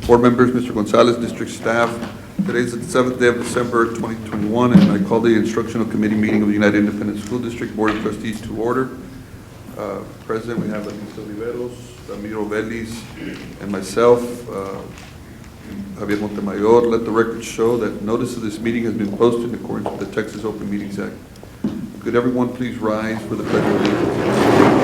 Board members, Mr. Gonzalez, district staff, today is the 7th day of December 2021, and I call the Instructional Committee meeting of the United Independent School District Board of Trustees to order. President, we have Anita Oliveros, Ramiro Vélez, and myself, Javier Montemayor. Let the record show that notice of this meeting has been posted in accordance with the Texas Open Meetings Act. Could everyone please rise for the Pledge of Allegiance?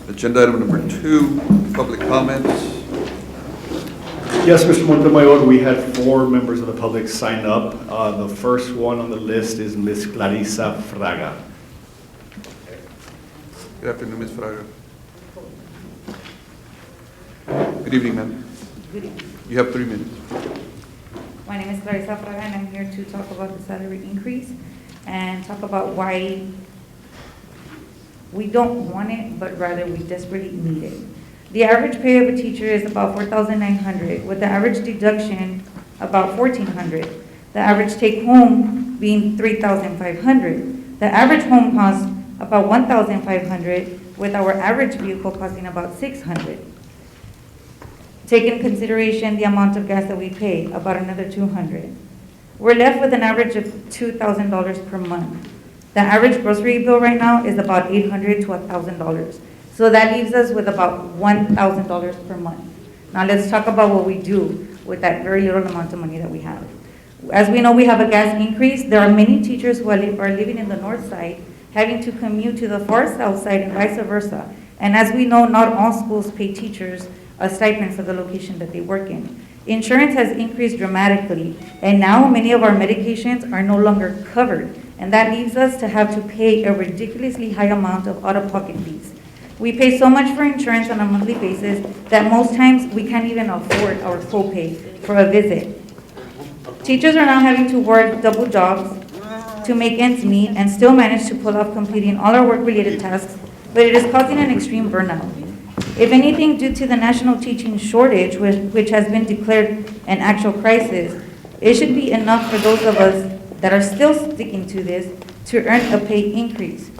Agenda item number 2, public comments. Yes, Mr. Montemayor, we had 4 members of the public sign up. The first one on the list is Ms. Clarissa Fraga. Good afternoon, Ms. Fraga. Good evening, ma'am. Good evening. You have 3 minutes. My name is Clarissa Fraga, and I'm here to talk about the salary increase and talk about why we don't want it, but rather we desperately need it. The average pay of a teacher is about $4,900, with the average deduction about $1,400. The average take home being $3,500. The average home cost about $1,500, with our average vehicle costing about $600. Take into consideration the amount of gas that we pay, about another $200. We're left with an average of $2,000 per month. The average grocery bill right now is about $800 to $1,000. So that leaves us with about $1,000 per month. Now let's talk about what we do with that very little amount of money that we have. As we know, we have a gas increase. There are many teachers who are living in the north side, having to commute to the far south side and vice versa. And as we know, not all schools pay teachers a stipend for the location that they work in. Insurance has increased dramatically, and now many of our medications are no longer covered. And that leaves us to have to pay a ridiculously high amount of out-of-pocket fees. We pay so much for insurance on a monthly basis that most times we can't even afford our co-pay for a visit. Teachers are now having to work double jobs to make ends meet and still manage to pull off completing all our work-related tasks, but it is causing an extreme burnout. If anything, due to the national teaching shortage, which has been declared an actual crisis, it should be enough for those of us that are still sticking to this to earn a pay increase.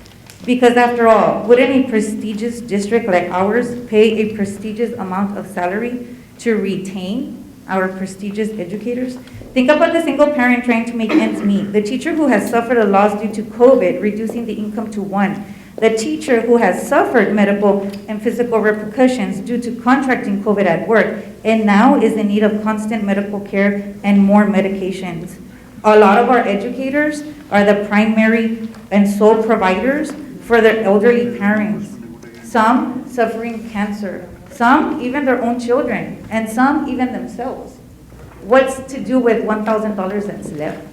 Because after all, wouldn't a prestigious district like ours pay a prestigious amount of salary to retain our prestigious educators? Think about the single parent trying to make ends meet, the teacher who has suffered a loss due to COVID, reducing the income to 1, the teacher who has suffered medical and physical repercussions due to contracting COVID at work and now is in need of constant medical care and more medications. A lot of our educators are the primary and sole providers for their elderly parents, some suffering cancer, some even their own children, and some even themselves. What's to do with $1,000 that's left?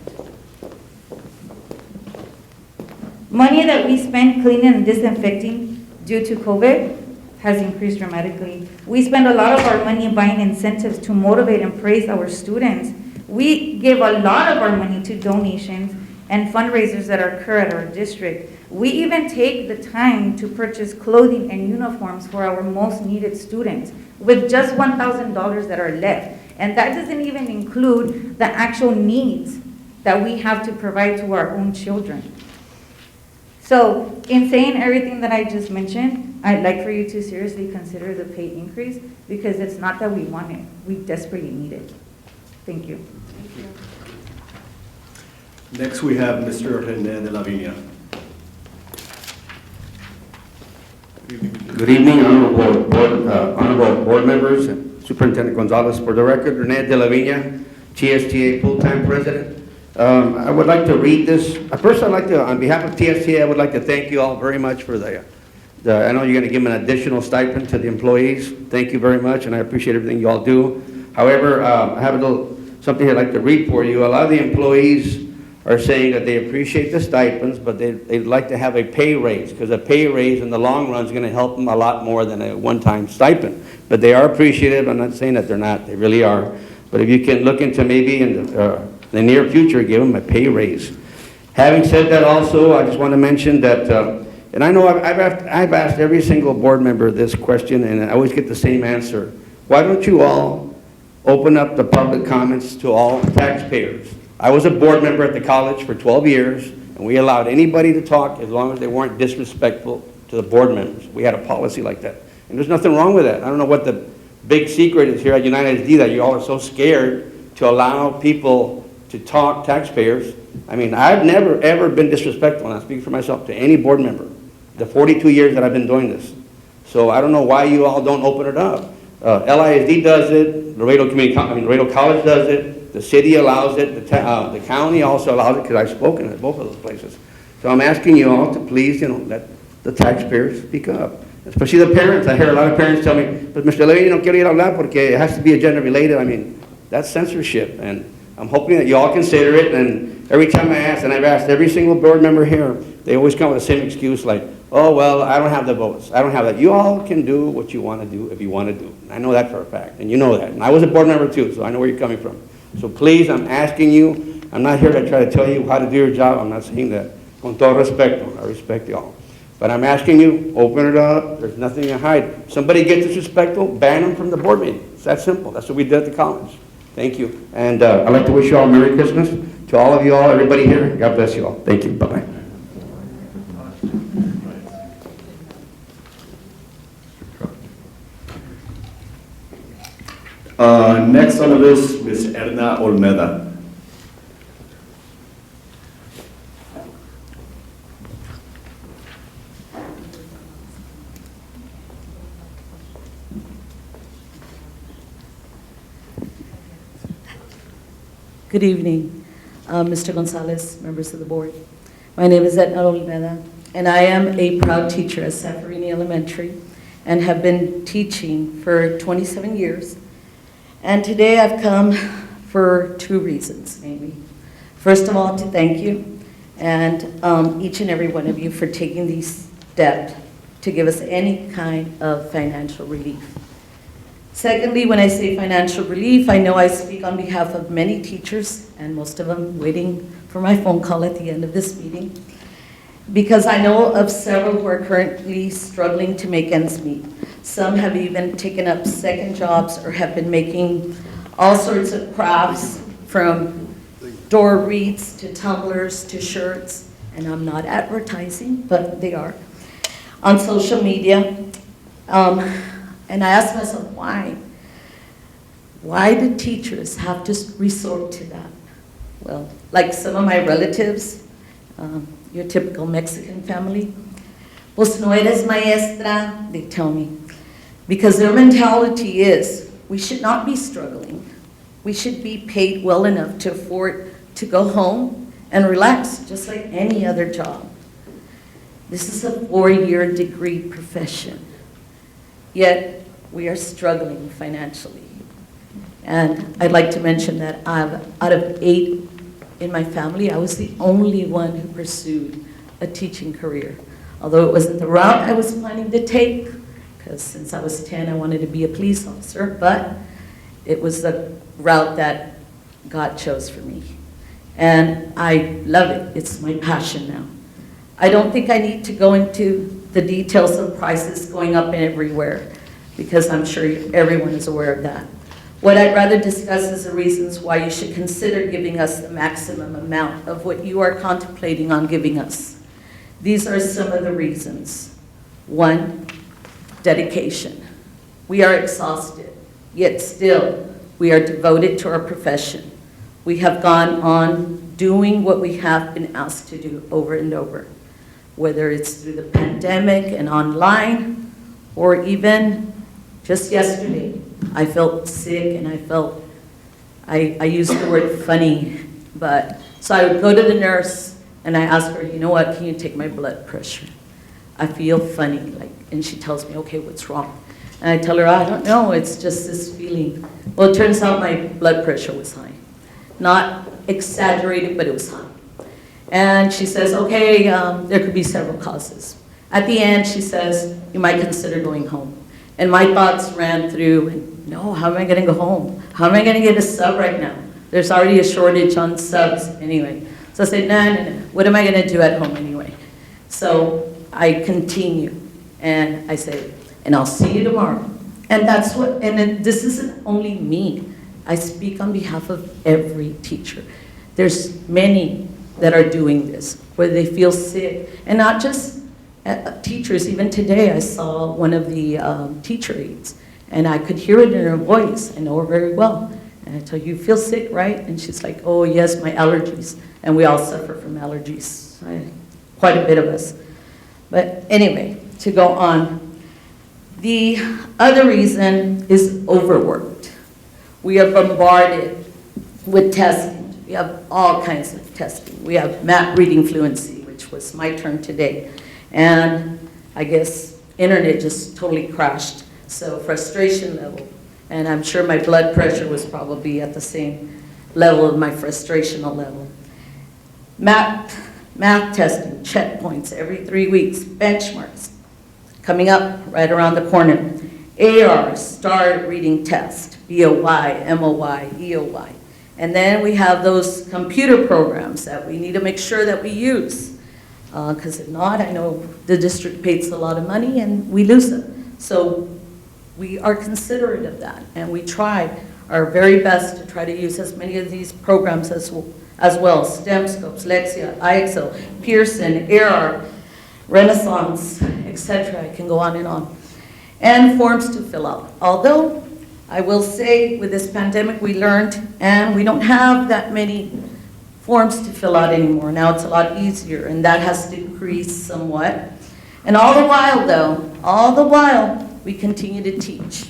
Money that we spend cleaning and disinfecting due to COVID has increased dramatically. We spend a lot of our money buying incentives to motivate and praise our students. We give a lot of our money to donations and fundraisers that occur at our district. We even take the time to purchase clothing and uniforms for our most needed students with just $1,000 that are left. And that doesn't even include the actual needs that we have to provide to our own children. So in saying everything that I just mentioned, I'd like for you to seriously consider the pay increase because it's not that we want it, we desperately need it. Thank you. Next, we have Mr. Rene de la Viña. Good evening, honorable board members, Superintendent Gonzalez. For the record, Rene de la Viña, TSTA full-time president. I would like to read this. First, I'd like to, on behalf of TSTA, I would like to thank you all very much for I know you're going to give an additional stipend to the employees. Thank you very much, and I appreciate everything you all do. However, I have something I'd like to read for you. A lot of the employees are saying that they appreciate the stipends, but they'd like to have a pay raise, because a pay raise in the long run is going to help them a lot more than a one-time stipend. But they are appreciative. I'm not saying that they're not. They really are. But if you can look into maybe in the near future, give them a pay raise. Having said that also, I just want to mention that, and I know I've asked every single board member this question, and I always get the same answer. Why don't you all open up the public comments to all taxpayers? I was a board member at the college for 12 years, and we allowed anybody to talk as long as they weren't disrespectful to the board members. We had a policy like that. And there's nothing wrong with that. I don't know what the big secret is here at United SD that you all are so scared to allow people to talk, taxpayers. I mean, I've never, ever been disrespectful, and I speak for myself, to any board member, the 42 years that I've been doing this. So I don't know why you all don't open it up. LISD does it, Laredo College does it, the city allows it, the county also allows it, because I've spoken at both of those places. So I'm asking you all to please, let the taxpayers speak up. Especially the parents. I hear a lot of parents tell me, but Mr. Levy, no quiero ir a hablar porque it has to be agenda related. I mean, that's censorship, and I'm hoping that you all consider it. And every time I ask, and I've asked every single board member here, they always come with the same excuse like, oh, well, I don't have the votes. I don't have that. You all can do what you want to do if you want to do. I know that for a fact, and you know that. And I was a board member too, so I know where you're coming from. So please, I'm asking you, I'm not here to try to tell you how to do your job. I'm not saying that. Con todo respeto, I respect you all. But I'm asking you, open it up. There's nothing to hide. Somebody gets disrespectful, ban them from the board meeting. It's that simple. That's what we did at the college. Thank you. And I'd like to wish you all Merry Christmas. To all of you all, everybody here, God bless you all. Thank you. Bye-bye. Next on the list, Ms. Erna Olmeda. Good evening, Mr. Gonzalez, members of the board. My name is Edna Olmeda, and I am a proud teacher at Safarini Elementary and have been teaching for 27 years. And today I've come for two reasons, mainly. First of all, to thank you and each and every one of you for taking these steps to give us any kind of financial relief. Secondly, when I say financial relief, I know I speak on behalf of many teachers, and most of them waiting for my phone call at the end of this meeting, because I know of several who are currently struggling to make ends meet. Some have even taken up second jobs or have been making all sorts of crafts, from door wreaths to tumblers to shirts, and I'm not advertising, but they are, on social media. And I asked myself, why? Why do teachers have to resort to that? Well, like some of my relatives, your typical Mexican family, pues no eres maestra, they tell me. Because their mentality is, we should not be struggling. We should be paid well enough to afford to go home and relax, just like any other job. This is a 4-year degree profession. Yet, we are struggling financially. And I'd like to mention that out of 8 in my family, I was the only one who pursued a teaching career. Although it wasn't the route I was planning to take, because since I was 10, I wanted to be a police officer, but it was the route that God chose for me. And I love it. It's my passion now. I don't think I need to go into the details of prices going up everywhere, because I'm sure everyone is aware of that. What I'd rather discuss is the reasons why you should consider giving us the maximum amount of what you are contemplating on giving us. These are some of the reasons. 1, dedication. We are exhausted, yet still we are devoted to our profession. We have gone on doing what we have been asked to do over and over, whether it's through the pandemic and online, or even just yesterday, I felt sick and I used the word funny, so I would go to the nurse and I ask her, you know what, can you take my blood pressure? I feel funny, and she tells me, okay, what's wrong? And I tell her, I don't know, it's just this feeling. Well, it turns out my blood pressure was high. Not exaggerated, but it was high. And she says, okay, there could be several causes. At the end, she says, you might consider going home. And my thoughts ran through, no, how am I gonna go home? How am I gonna get a sub right now? There's already a shortage on subs anyway. So I said, no, what am I gonna do at home anyway? So I continue, and I say, and I'll see you tomorrow. And that's what, and then this isn't only me. I speak on behalf of every teacher. There's many that are doing this, where they feel sick, and not just teachers. Even today, I saw one of the teacher aides, and I could hear it in her voice. I know her very well. And I told her, you feel sick, right? And she's like, oh, yes, my allergies. And we all suffer from allergies, quite a bit of us. But anyway, to go on. The other reason is overworked. We are bombarded with testing. We have all kinds of testing. We have math reading fluency, which was my turn today. And I guess internet just totally crashed. So frustration level. And I'm sure my blood pressure was probably at the same level of my frustrational level. Math testing, checkpoints every 3 weeks, benchmarks coming up right around the corner. AR, STAR reading test, BOY, MOY, EOY. And then we have those computer programs that we need to make sure that we use. Because if not, I know the district pays a lot of money and we lose them. So we are considerate of that, and we try our very best to try to use as many of these programs as well. STEM Scopes, Lexia, IXL, Pearson, AR, Renaissance, etc. I can go on. And forms to fill out. Although, I will say, with this pandemic we learned, and we don't have that many forms to fill out anymore. Now it's a lot easier, and that has decreased somewhat. And all the while, we continue to teach,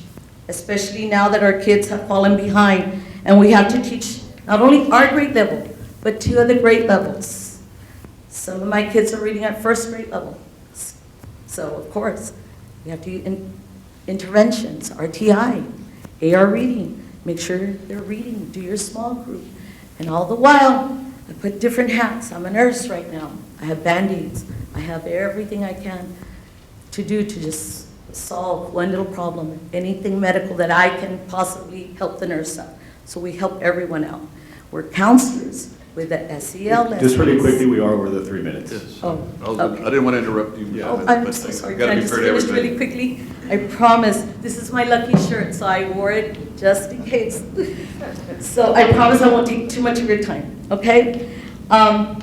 especially now that our kids have fallen behind, and we have to teach not only our grade level, but 2 other grade levels. Some of my kids are reading at 1st grade level. So, of course, we have to do interventions, RTI, AR reading. Make sure they're reading, do your small group. And all the while, I put different hats. I'm a nurse right now. I have Band-Aids. I have everything I can to do to just solve one little problem, anything medical that I can possibly help the nurse out. So we help everyone out. We're counselors with the SEL lessons. Just really quickly, we are over the 3 minutes. Yes. Oh, I didn't want to interrupt you. Yeah. Oh, I'm so sorry. Can Gotta I be just fair to finish everybody. really quickly? I promise, this is my lucky shirt, so I wore it just in case. So I promise I won't take too much of your time, okay? I'm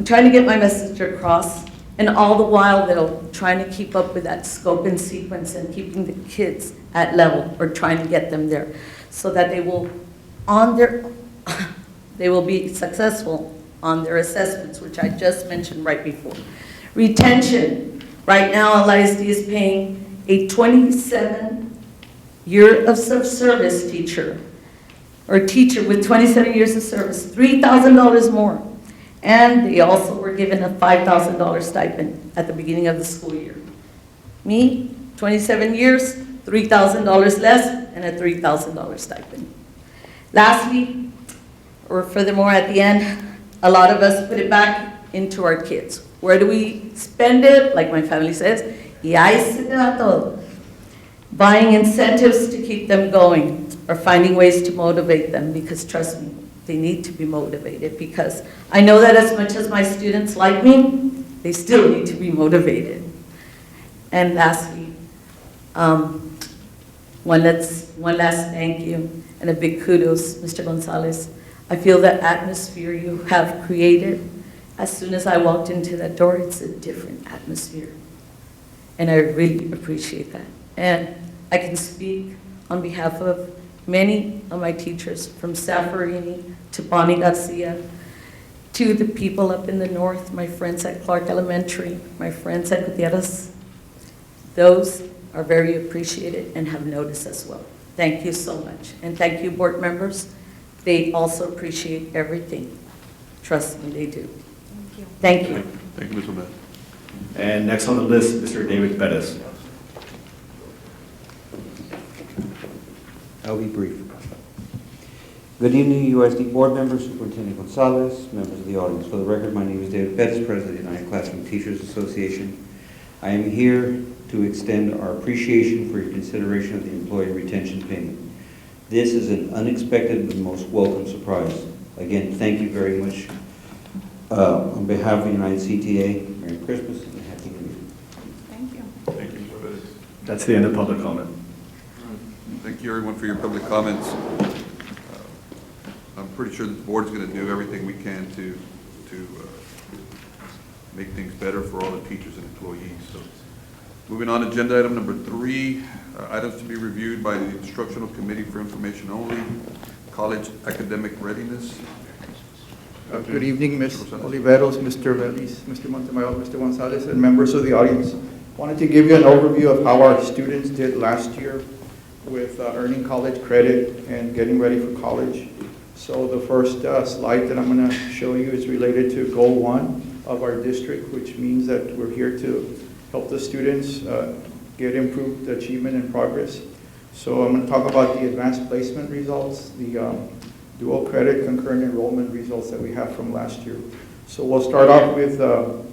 trying to get my message across, and all the while, though, trying to keep up with that scope and sequence and keeping the kids at level, or trying to get them there, so that they will, they will be successful on their assessments, which I just mentioned right before. Retention. Right now, LISD is paying a 27-year of service teacher, or teacher with 27 years of service, $3,000 more. And they also were given a $5,000 stipend at the beginning of the school year. Me, 27 years, $3,000 less, and a $3,000 stipend. Lastly, or furthermore at the end, a lot of us put it back into our kids. Where do we spend it? Like my family says, y ahí se te va todo. Buying incentives to keep them going, or finding ways to motivate them, because trust me, they need to be motivated, because I know that as much as my students like me, they still need to be motivated. And lastly, one last thank you and a big kudos, Mr. Gonzalez. I feel the atmosphere you have created. As soon as I walked into that door, it's a different atmosphere. And I really appreciate that. And I can speak on behalf of many of my teachers, from Safarini to Bonnie Garcia, to the people up in the north, my friends at Clark Elementary, my friends at Gutierrez. Those are very appreciated and have noticed as well. Thank you so much. And thank you, board members. They also appreciate everything. Trust me, they do. Thank you. Thank you, Ms. O'Malley. And next on the list, Mr. David Bettis. I'll be brief. Good evening, USD board members, Superintendent Gonzalez, members of the audience. For the record, my name is David Bettis, President of the United Classroom Teachers Association. I am here to extend our appreciation for your consideration of the employee retention payment. This is an unexpected but most welcome surprise. Again, thank you very much. On behalf of the United CTA, Merry Christmas and Happy New Year. Thank you. Thank you, Mr. Perez. That's the end of public comment. Thank you, everyone, for your public comments. I'm pretty sure the board's going to do everything we can to make things better for all the teachers and employees. So, moving on, agenda item number 3, items to be reviewed by the Instructional Committee for information only, college academic readiness. Good evening, Ms. Oliveros, Mr. Veliz, Mr. Montemayor, Mr. Gonzalez, and members of the audience. Wanted to give you an overview of how our students did last year with earning college credit and getting ready for college. So the first slide that I'm going to show you is related to Goal 1 of our district, which means that we're here to help the students get improved achievement and progress. So I'm going to talk about the advanced placement results, the dual credit concurrent enrollment results that we have from last year. So we'll start off with the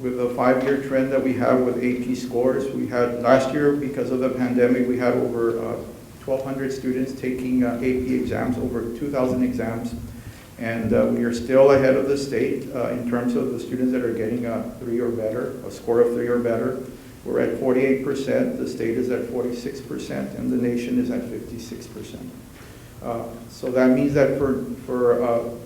5-year trend that we have with AP scores. We had last year, because of the pandemic, we had over 1,200 students taking AP exams, over 2,000 exams. And we are still ahead of the state in terms of the students that are getting a 3 or better, a score of 3 or better. We're at 48%, the state is at 46%, and the nation is at 56%. So that means that for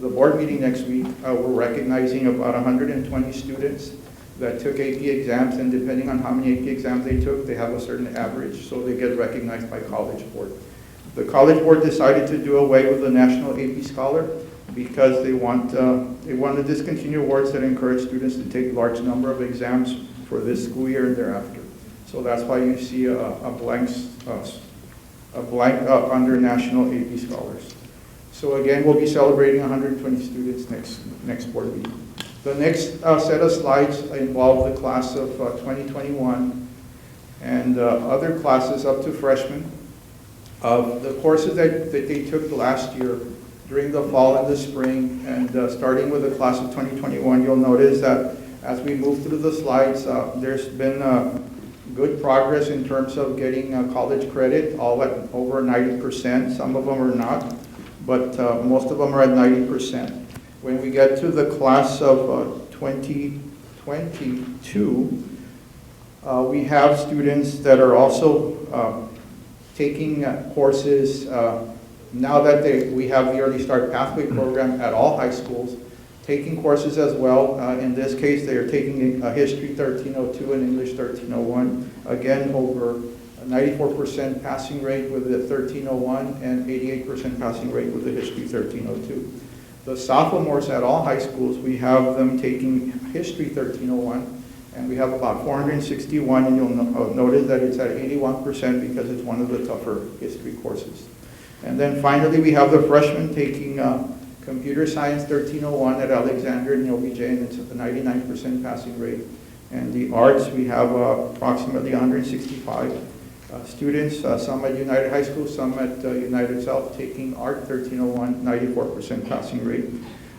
the board meeting next week, we're recognizing about 120 students that took AP exams, and depending on how many AP exams they took, they have a certain average, so they get recognized by College Board. The College Board decided to do away with the National AP Scholar because they want to discontinue awards that encourage students to take large number of exams for this school year and thereafter. So that's why you see a blank under National AP Scholars. So again, we'll be celebrating 120 students next board meeting. The next set of slides involve the class of 2021 and other classes up to freshmen. The courses that they took last year during the fall and the spring, and starting with the class of 2021, you'll notice that as we move through the slides, there's been good progress in terms of getting college credit, all at over 90%. Some of them are not, but most of them are at 90%. When we get to the class of 2022, we have students that are also taking courses now that we have the Early Start Pathway program at all high schools, taking courses as well. In this case, they are taking History 1302 and English 1301. Again, over a 94% passing rate with the 1301 and 88% passing rate with the History 1302. The sophomores at all high schools, we have them taking History 1301, and we have about 461, and you'll notice that it's at 81% because it's one of the tougher history courses. And then finally, we have the freshmen taking Computer Science 1301 at Alexander and OBJ, and it's a 99% passing rate. And the arts, we have approximately 165 students, some at United High School, some at United South, taking Art 1301, 94% passing rate.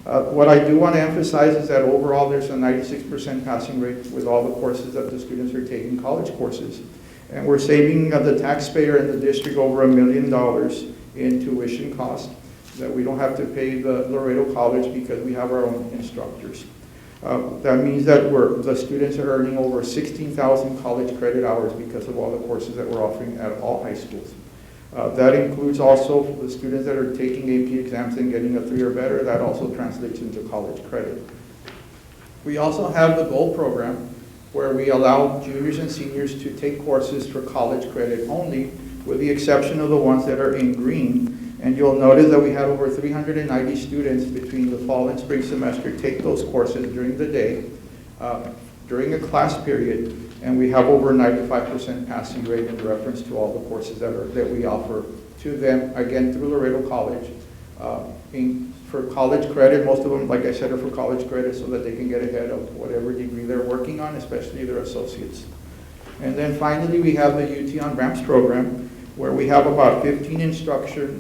What I do want to emphasize is that overall there's a 96% passing rate with all the courses that the students are taking, college courses. And we're saving the taxpayer and the district over $1 million in tuition costs that we don't have to pay the Laredo College because we have our own instructors. That means that the students are earning over 16,000 college credit hours because of all the courses that we're offering at all high schools. That includes also the students that are taking AP exams and getting a 3 or better. That also translates into college credit. We also have the GOLD program, where we allow juniors and seniors to take courses for college credit only, with the exception of the ones that are in green. And you'll notice that we had over 390 students between the fall and spring semester take those courses during the day, during a class period, and we have over 95% passing rate in reference to all the courses that we offer to them, again, through Laredo College. For college credit, most of them, like I said, are for college credit so that they can get ahead of whatever degree they're working on, especially their associates. And then finally, we have the UT on Ramps program, where we have about 15 instructors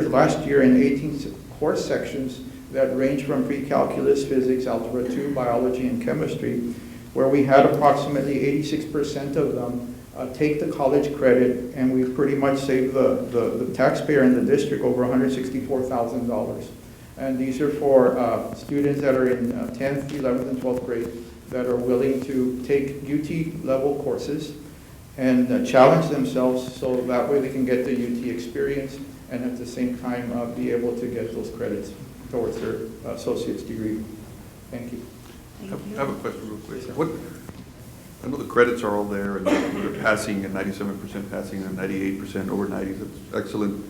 last year in 18 course sections that range from pre-calculus, physics, algebra 2, biology, and chemistry, where we had approximately 86% of them take the college credit, and we pretty much save the taxpayer and the district over $164,000. And these are for students that are in 10th, 11th, and 12th grade that are willing to take UT level courses and challenge themselves so that way they can get the UT experience and at the same time be able to get those credits towards their associate's degree. Thank you. I have a question real quick. I know the credits are all there, and they're passing at 97% passing and 98% over 90s. That's excellent.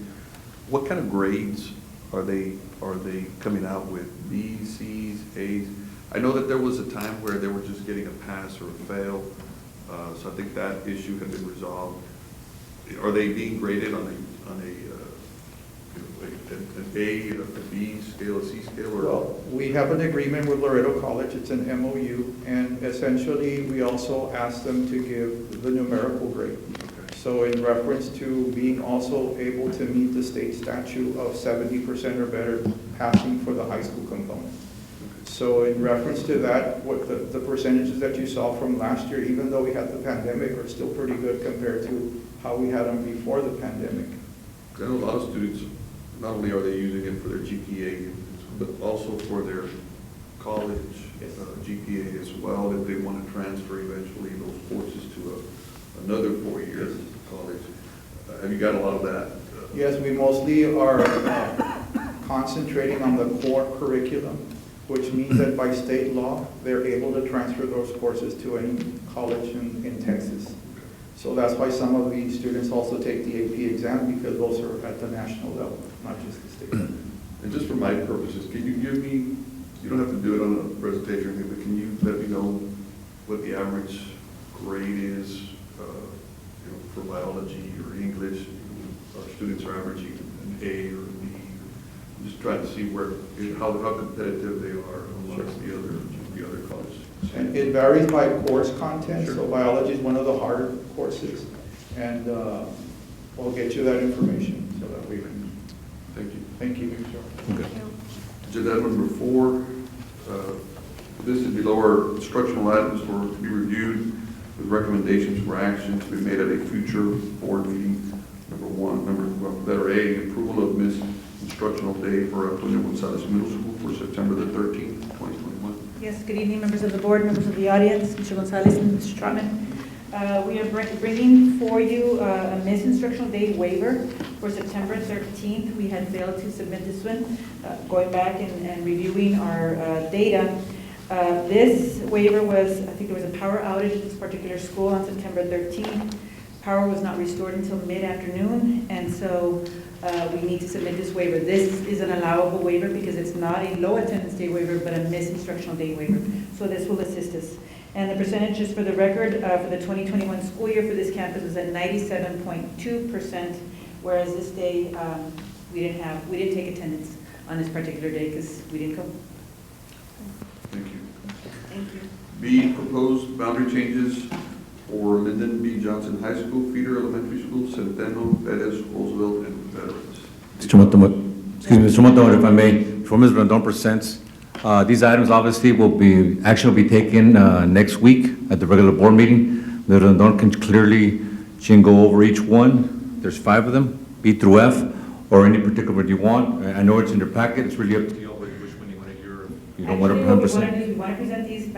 What kind of grades are they coming out with? B's, C's, A's? I know that there was a time where they were just getting a pass or a fail, so I think that issue had been resolved. Are they being graded on an A, a B scale, a C scale, or? Well, we have an agreement with Loreto College, it's an MOU, and essentially we also ask them to give the numerical grade. Okay. So in reference to being also able to meet the state statute of 70% or better passing for the high school component. So in reference to that, what the percentages that you saw from last year, even though we had the pandemic, are still pretty good compared to how we had them before the pandemic. I know a lot of students, not only are they using it for their GPA, but also for their college GPA as well, if they want to transfer eventually those courses to another 4 years of college. Have you got a lot of that? Yes, we mostly are concentrating on the core curriculum, which means that by state law, they're able to transfer those courses to any college in Texas. So that's why some of the students also take the AP exam, because those are at the national level, not just the state level. And just for my purposes, can you give me, you don't have to do it on a presentation or anything, but can you let me know what the average grade is, for biology or English? Our students are averaging an A or a B. I'm just trying to see how competitive they are amongst the other colleges. And it varies by course content, Sure. so biology is one of the harder courses, and we'll get you that information so that we can. Thank you. Thank you. Agenda item number 4, listed below are instructional items to be reviewed with recommendations for action to be made at a future board meeting. Letter A, approval of Miss Instructional Day for Antonio Gonzalez Middle School for September the 13th, 2021. Yes, good evening, members of the board, members of the audience, Mr. Gonzalez and Mr. Trotman. We are bringing for you a Miss Instructional Day waiver for September 13th. We had failed to submit this one. Going back and reviewing our data, this waiver was, I think there was a power outage at this particular school on September 13th. Power was not restored until mid-afternoon, and so we need to submit this waiver. This is an allowable waiver because it's not a low attendance day waiver, but a Miss Instructional Day waiver. So this will assist us. And the percentages for the record for the 2021 school year for this campus was at 97.2%, whereas this day we didn't take attendance on this particular day because we didn't come. Thank you. Thank you. B, proposed boundary changes for Lyndon B. Johnson High School, Feeder Elementary School, Centeno, Perez, Roosevelt, and Veterans. Mr. Montano, if I may, before Ms. Rondon presents, these items obviously will be taken next week at the regular board meeting. Ms. Rondon can clearly, she can go over each one. There's 5 of them, B through F, or any particular you want. I know it's in your packet, it's really up to you which one you want to hear. You don't want to Actually, we want to present these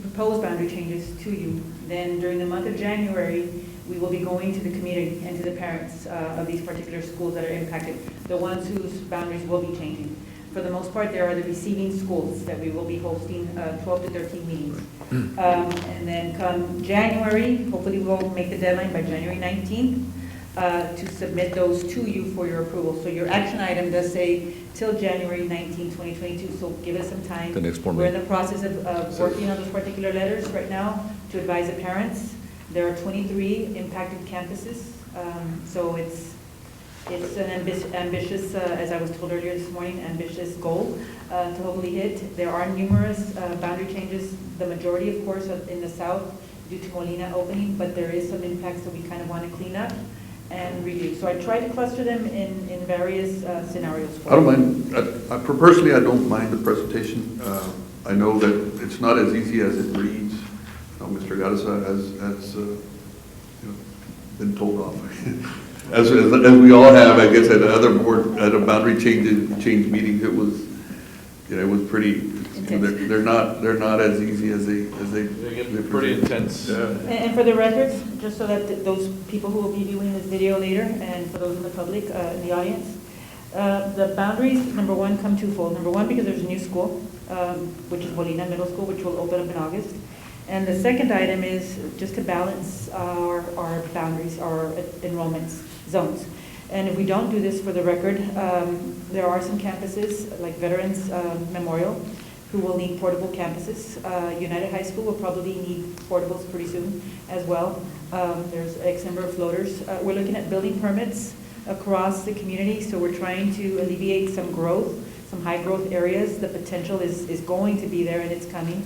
proposed boundary changes to you. Then during the month of January, we will be going to the community and to the parents of these particular schools that are impacted, the ones whose boundaries will be changing. For the most part, there are the receiving schools that we will be hosting 12 to 13 meetings. And then come January, hopefully we'll make the deadline by January 19th to submit those to you for your approval. So your action item does say till January 19, 2022, so give us some time. The next board We're in meeting. the process of working on those particular letters right now to advise the parents. There are 23 impacted campuses, so it's an ambitious, as I was told earlier this morning, ambitious goal to hopefully hit. There are numerous boundary changes, the majority, of course, in the south due to Molina opening, but there is some impacts that we kind of want to clean up and review. So I try to cluster them in various scenarios. I don't mind, personally, I don't mind the presentation. I know that it's not as easy as it reads. Mr. Garza has been told off. As we all have, I guess, at other board, at a boundary change meeting, it was, you know, it was pretty, you know, they're not as easy as they. They get pretty intense. Yeah. And for the records, just so that those people who will be viewing this video later, and for those in the public, in the audience, the boundaries, number one, come twofold. Number one, because there's a new school, which is Molina Middle School, which will open up in August. And the second item is just to balance our boundaries, our enrollments, zones. And if we don't do this, for the record, there are some campuses, like Veterans Memorial, who will need portable campuses. United High School will probably need portables pretty soon as well. There's X number of floaters. We're looking at building permits across the community, so we're trying to alleviate some growth, some high growth areas. The potential is going to be there, and it's coming.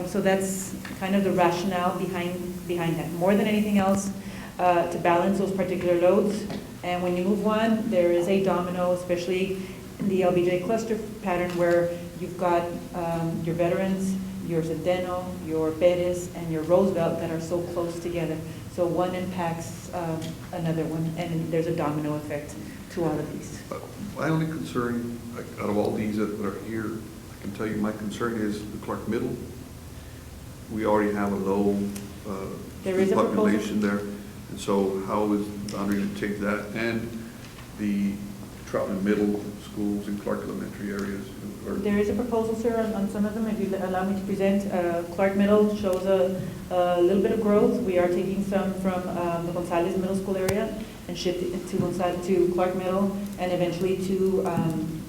So that's kind of the rationale behind that. More than anything else, to balance those particular loads. And when you move one, there is a domino, especially in the LBJ cluster pattern, where you've got your veterans, your Centeno, your Perez, and your Roosevelt that are so close together. So one impacts another one, and there's a domino effect to all of these. My only concern, like, out of all these that are here, I can tell you my concern is the Clark Middle. We already have a low There is a proposal. population there. And so how is the boundary going to change that? And the Troutman Middle schools and Clark Elementary areas? There is a proposal, sir, on some of them, if you allow me to present. Clark Middle shows a little bit of growth. We are taking some from the Gonzalez Middle School area and shift it to Clark Middle, and eventually to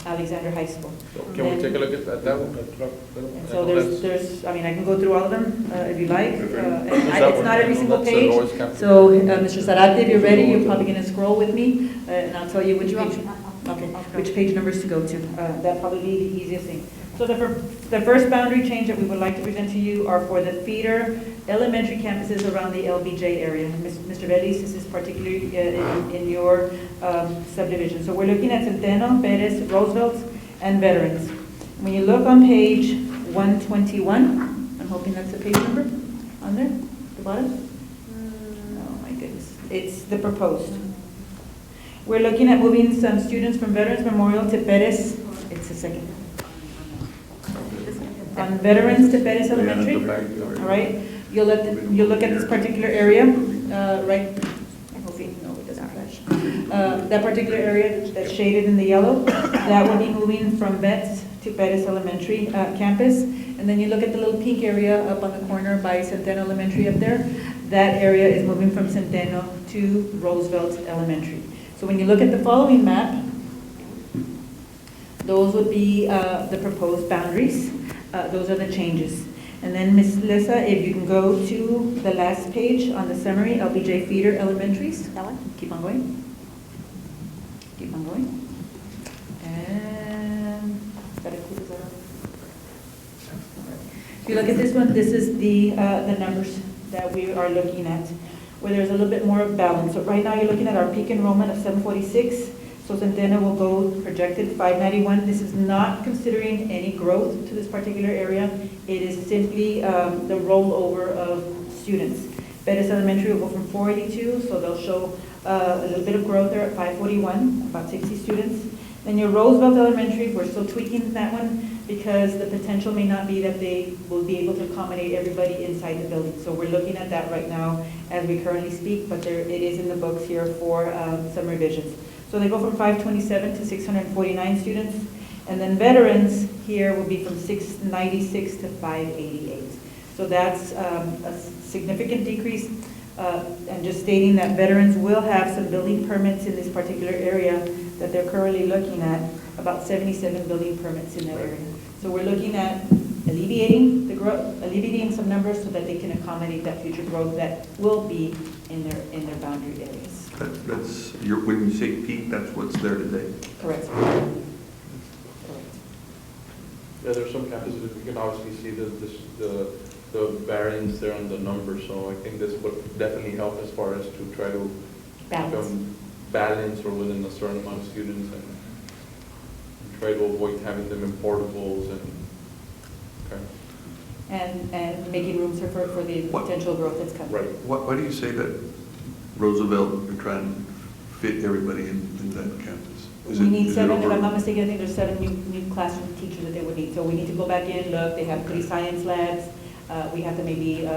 Alexander High School. So can we take a look at that one? And so there's, I mean, I can go through all of them if you like. And that it's one? not every single That's the page. lowest campus. So, Mr. Zarate, if you're ready, you're probably going to scroll with me, and I'll tell you which page, which page numbers to go to. That'll probably be the easiest thing. So the first boundary change that we would like to present to you are for the feeder elementary campuses around the LBJ area. Mr. Vélez, this is particularly in your subdivision. So we're looking at Centeno, Perez, Roosevelt, and Veterans. When you look on page 121, I'm hoping that's the page number on there, the bottom. Oh my goodness, it's the proposed. We're looking at moving some students from Veterans Memorial to Perez. It's a second. On Veterans to Perez Elementary. All right. You'll look at this particular area, right? Hopefully, no, it doesn't flash. That particular area that's shaded in the yellow, that will be moving from Vets to Perez Elementary campus. And then you look at the little pink area up on the corner by Centeno Elementary up there. That area is moving from Centeno to Roosevelt Elementary. So when you look at the following map, those would be the proposed boundaries. Those are the changes. And then Ms. Lissa, if you can go to the last page on the summary, LBJ feeder elementaries. That one? Keep on going. Keep on going. And if you look at this one, this is the numbers that we are looking at, where there's a little bit more balance. So right now you're looking at our peak enrollment of 746. So Centeno will go projected 591. This is not considering any growth to this particular area. It is simply the rollover of students. Perez Elementary will go from 482, so they'll show a little bit of growth there at 541, about 60 students. Then your Roosevelt Elementary, we're still tweaking that one because the potential may not be that they will be able to accommodate everybody inside the building. So we're looking at that right now as we currently speak, but it is in the books here for some revisions. So they go from 527 to 649 students. And then veterans here will be from 696 to 588. So that's a significant decrease. And just stating that veterans will have some building permits in this particular area that they're currently looking at, about 77 building permits in that area. So we're looking at alleviating the growth, alleviating some numbers so that they can accommodate that future growth that will be in their boundary areas. That's when you say peak, that's what's there today. Correct. Yeah, there's some campuses, you can obviously see the variance there on the numbers, so I think this would definitely help as far as to try to become balanced or within a certain amount of students and try to avoid having them in portables and And making room for the potential growth that's coming. right. Why do you say that Roosevelt and try and fit everybody in that campus? Is We it- need is it 7, if over- I'm not mistaken, I think there's 7 new classroom teachers that they would need. So we need to go back in, look, they have 3 science labs. We have to maybe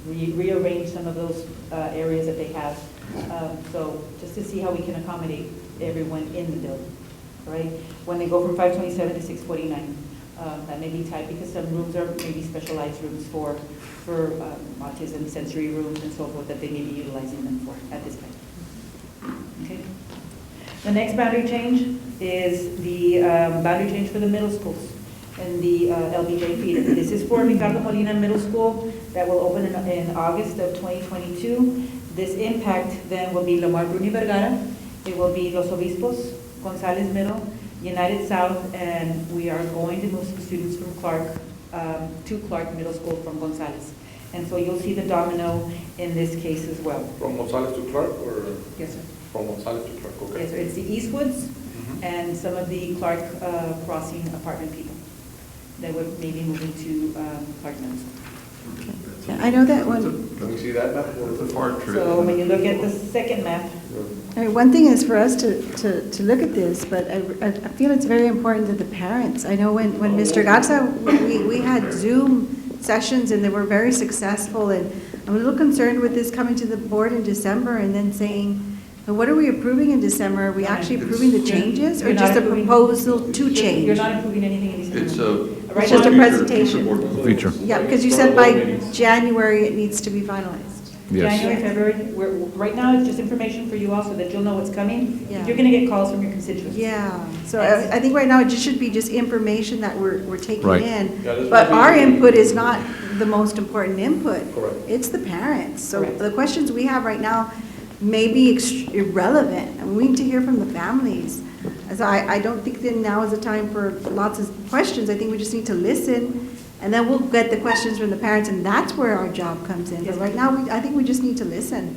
rearrange some of those areas that they have. So just to see how we can accommodate everyone in the building, right? When they go from 527 to 649, that may be tight because some rooms are maybe specialized rooms for autism, sensory rooms and so forth that they may be utilizing them for at this time. Okay. The next boundary change is the boundary change for the middle schools and the LBJ feeder. This is for Ricardo Molina Middle School that will open in August of 2022. This impact then will be Lomar Bruni Vergara, it will be Los Obispos, Gonzalez Middle, United South, and we are going to move some students from Clark to Clark Middle School from Gonzalez. And so you'll see the domino in this case as well. From Gonzalez to Clark, or Yes, sir. from Gonzalez to Clark? Okay. Yes, sir. It's the Eastwoods and some of the Clark Crossing apartment people that would maybe moving to Clark Middle School. Yeah, I know that one. Can we see that map? It's a far trip. So when you look at the second map, I mean, one thing is for us to look at this, but I feel it's very important that the parents, I know when Mr. Garza, we had Zoom sessions and they were very successful, and I'm a little concerned with this coming to the board in December and then saying, "Well, what are we approving in December? Are we actually approving the changes or You're not just a approving- proposal to you're change?" not approving anything in December. It's a. Right just now- a presentation. Feature. Yeah, because you said by January it needs to be finalized. Yes. January, February, right now it's just information for you all so that you'll know what's coming. Yeah. You're going to get calls from your constituents. Yeah, so I think right now it just should be just information that we're taking Right. in. Yeah, this But would be- our input is not the most important input. Correct. It's the parents. So Correct. the questions we have right now may be irrelevant, and we need to hear from the families. So I don't think that now is the time for lots of questions. I think we just need to listen, and then we'll get the questions from the parents, and that's where our job comes in. Yes. But right now, I think we just need to listen.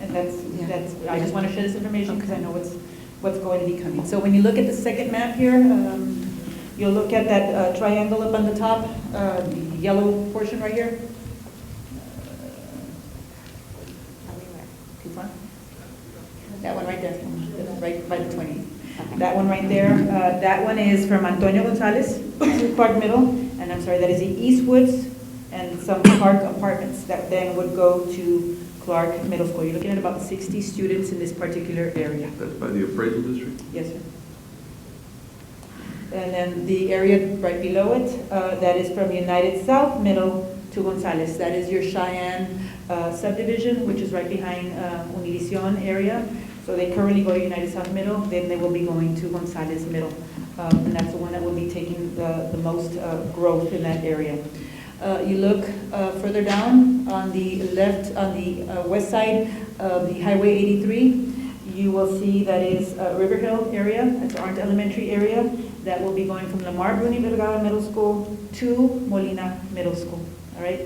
And that's, Yeah. I just want to share this information because I Okay. know what's going to be coming. So when you look at the second map here, you'll look at that triangle up on the top, the yellow portion right here. Too far? That one right there, right by the 20. That one right there, that one is from Antonio Gonzalez to Clark Middle, and I'm sorry, that is the Eastwoods and some Clark apartments that then would go to Clark Middle School. You're looking at about 60 students in this particular area. That's by the appraisal district? Yes, sir. And then the area right below it, that is from United South Middle to Gonzalez. That is your Cheyenne subdivision, which is right behind Univision area. So they currently go to United South Middle, then they will be going to Gonzalez Middle. And that's the one that will be taking the most growth in that area. You look further down on the left, on the west side of the Highway 83, you will see that is River Hill area, that's Arndt Elementary area, that will be going from Lamar Bruni Vergara Middle School to Molina Middle School, all right,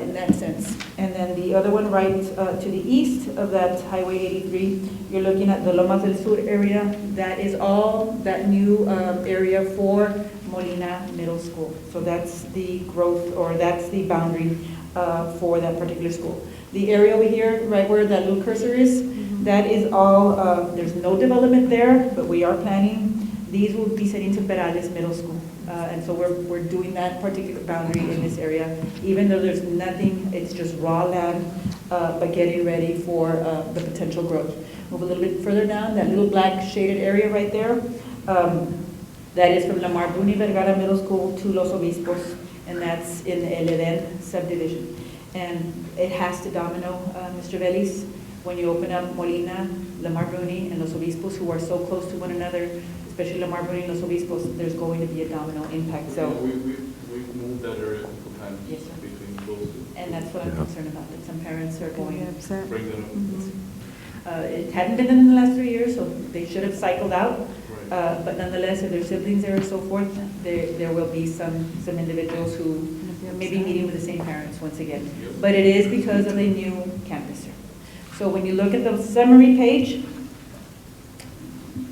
in that sense. And then the other one right to the east of that Highway 83, you're looking at the Lomas del Sur area. That is all that new area for Molina Middle School. So that's the growth, or that's the boundary for that particular school. The area over here, right where that little cursor is, that is all, there's no development there, but we are planning. These will be sent into Perales Middle School. And so we're doing that particular boundary in this area. Even though there's nothing, it's just raw land, but getting ready for the potential growth. Move a little bit further down, that little black shaded area right there, that is from Lamar Bruni Vergara Middle School to Los Obispos, and that's in the El Eden subdivision. And it has to domino, Mr. Vélez, when you open up Molina, Lamar Bruni, and Los Obispos, who are so close to one another, especially Lamar Bruni and Los Obispos, there's going to be a domino impact. So, We've moved that area a couple times Yes, sir. between those two. and that's what I'm concerned about, that some parents are Going going. upset. Bring them up. It hadn't been in the last 3 years, so they should have cycled out. Right. But nonetheless, if there's siblings there and so forth, there will be some individuals who may be meeting with the same parents once again. But it is because of the new campus here. So when you look at the summary page,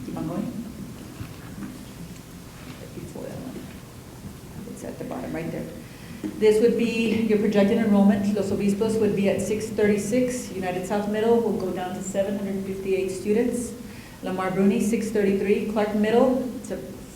keep on going. Before that one. It's at the bottom, right there. This would be your projected enrollment. Los Obispos would be at 636. United South Middle will go down to 758 students. Lamar Bruni, 633. Clark Middle, it's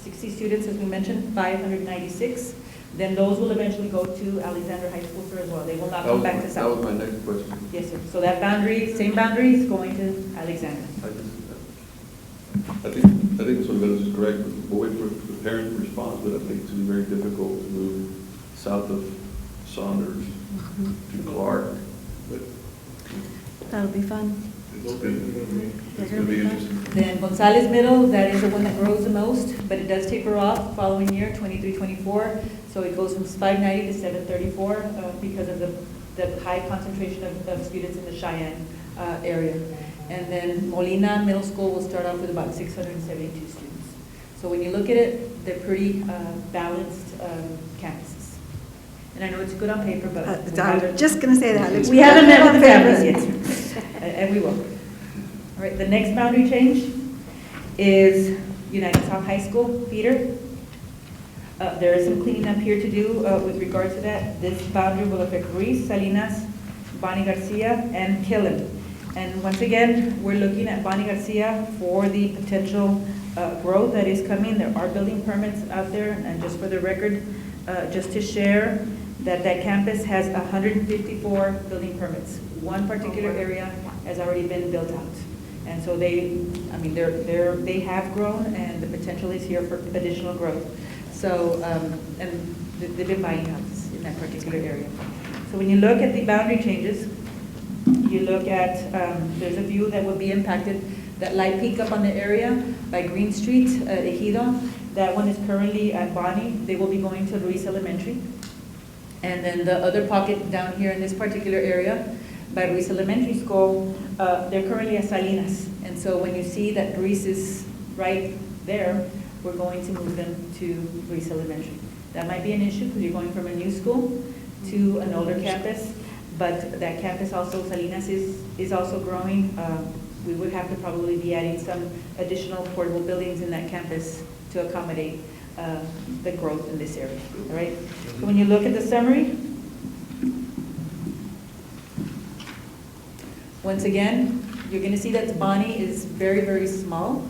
60 students, as we mentioned, 596. Then those will eventually go to Alexander High School as well. They will not come back to That South. was my next question. Yes, sir. So that boundary, same boundary is going to Alexander. I think Mr. Oliveros is correct. We'll wait for the parent response, but I think it's very difficult to move south of Saunders to Clark. But That'll be fun. it's going to be interesting. Then Gonzalez Middle, that is the one that grows the most, but it does taper off following year, 23-24. So it goes from 590 to 734 because of the high concentration of students in the Cheyenne area. And then Molina Middle School will start off with about 672 students. So when you look at it, they're pretty balanced campuses. And I know it's good on paper, but we I'm haven't- just going to say that. It's we haven't met with the good on families paper. yet, sir. And we will. All right, the next boundary change is United South High School, Peter. There is some cleaning up here to do with regard to that. This boundary will affect Ruiz, Salinas, Bonnie Garcia, and Killen. And once again, we're looking at Bonnie Garcia for the potential growth that is coming. There are building permits out there, and just for the record, just to share that that campus has 154 building permits. One particular area has already been built out. And so they have grown, and the potential is here for additional growth. So, and they've been buying houses in that particular area. So when you look at the boundary changes, you look at, there's a view that would be impacted, that light peak up on the area by Green Street, Ejido, that one is currently at Bonnie. They will be going to Ruiz Elementary. And then the other pocket down here in this particular area by Ruiz Elementary School, they're currently at Salinas. And so when you see that Ruiz is right there, we're going to move them to Ruiz Elementary. That might be an issue because you're going from a new school to an older campus, but that campus also, Salinas, is also growing. We would have to probably be adding some additional portable buildings in that campus to accommodate the growth in this area, all right? So when you look at the summary, once again, you're going to see that Bonnie is very, very small,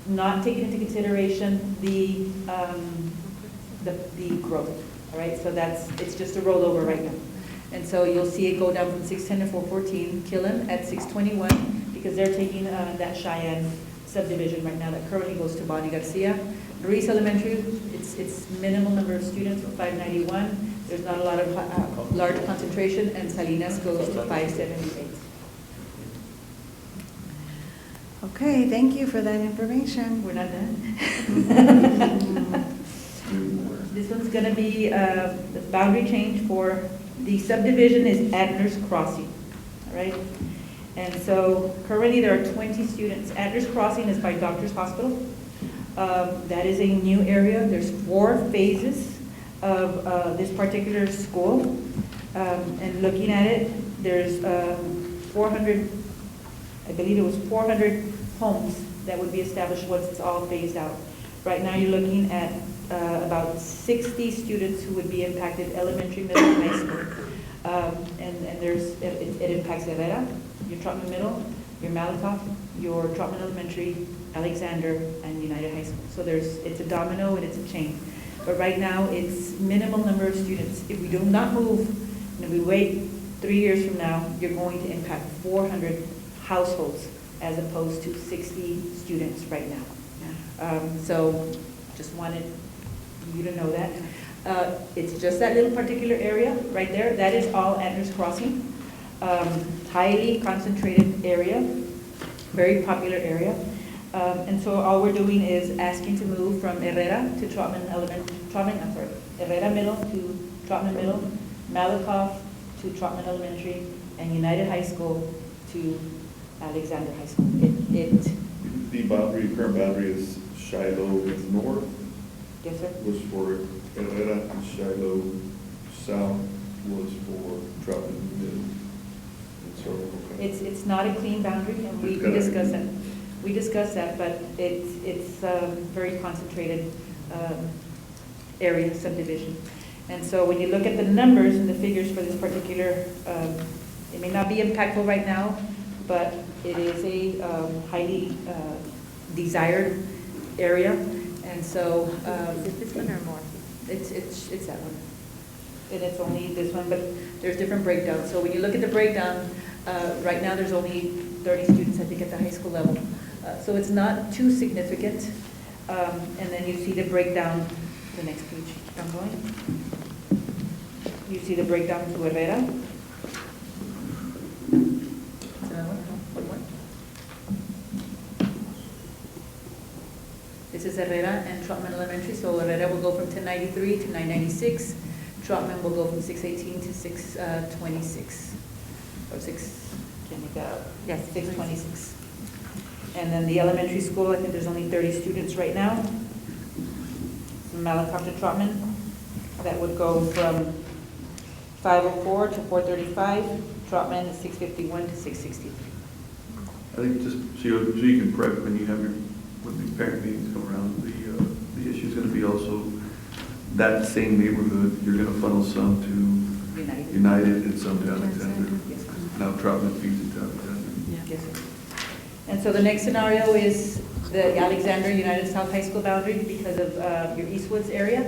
not taking into consideration the growth, all right? So it's just a rollover right now. And so you'll see it go down from 610 to 414, Killen at 621, because they're taking that Cheyenne subdivision right now that currently goes to Bonnie Garcia. Ruiz Elementary, it's minimal number of students, 591. There's not a lot of large concentration, and Salinas goes to 578. Okay, thank you for that information. We're not done. This one's going to be the boundary change for the subdivision is Adner's Crossing, all right? And so currently there are 20 students. Adner's Crossing is by Doctors Hospital. That is a new area. There's 4 phases of this particular school. And looking at it, there's 400, I believe it was 400 homes that would be established once it's all phased out. Right now you're looking at about 60 students who would be impacted, elementary, middle, and high school. And it impacts Herrera, your Trotman Middle, your Malakoff, your Trotman Elementary, Alexander, and United High School. So it's a domino and it's a chain. But right now, it's minimum number of students. If we do not move, and we wait 3 years from now, you're going to impact 400 households as opposed to 60 students right now. So just wanted you to know that. It's just that little particular area right there. That is all Adner's Crossing. Highly concentrated area, very popular area. And so all we're doing is asking to move from Herrera to Herrera Middle to Trotman Middle, Malakoff to Trotman Elementary, and United High School to Alexander High School. The current boundary is Shiloh North. Yes, sir. Was for Herrera, and Shiloh South was for Trotman Middle. And so, okay. It's not a clean boundary, and we discussed that. We discussed that, but it's very concentrated area subdivision. And so when you look at the numbers and the figures for this particular, it may not be impactful right now, but it is a highly desired area. And so. Is it this one or more? It's that one. And it's only this one, but there's different breakdowns. So when you look at the breakdown, right now there's only 30 students, I think, at the high school level. So it's not too significant. And then you see the breakdown, the next page, keep on going. You see the breakdown to Herrera. One more. This is Herrera and Trotman Elementary. So Herrera will go from 1093 to 996. Trotman will go from 618 to 626. Or 6, can make that up? Yes, 626. And then the elementary school, I think there's only 30 students right now. From Malakoff to Trotman, that would go from 504 to 435. Trotman is 651 to 663. I think just so you can prep when you have when the parent meetings come around, the issue is going to be also that same neighborhood, you're going to funnel some to United and some to Alexander. Yes, sir. Now Troutman feeds into Alexander. Yes, sir. And so the next scenario is the Alexander United South High School boundary because of your Eastwoods area,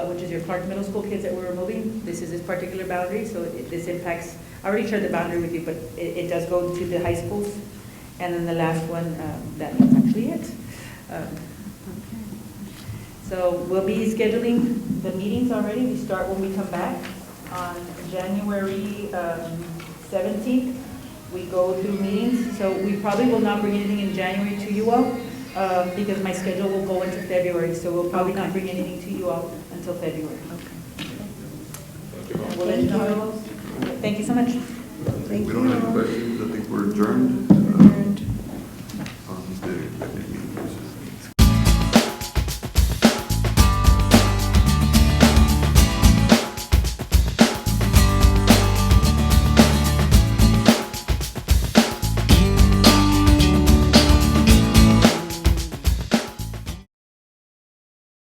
which is your Clark Middle School kids that we're removing. This is this particular boundary, so this impacts, I already shared the boundary with you, but it does go to the high schools. And then the last one, that's actually it. So we'll be scheduling the meetings already. We start when we come back on January 17th. We go through meetings, so we probably will not bring anything in January to you all because my schedule will go into February, so we'll probably not bring anything to you all until February. And we'll let you know. Thank you so much. Thank We don't have any you. questions. I think we're adjourned.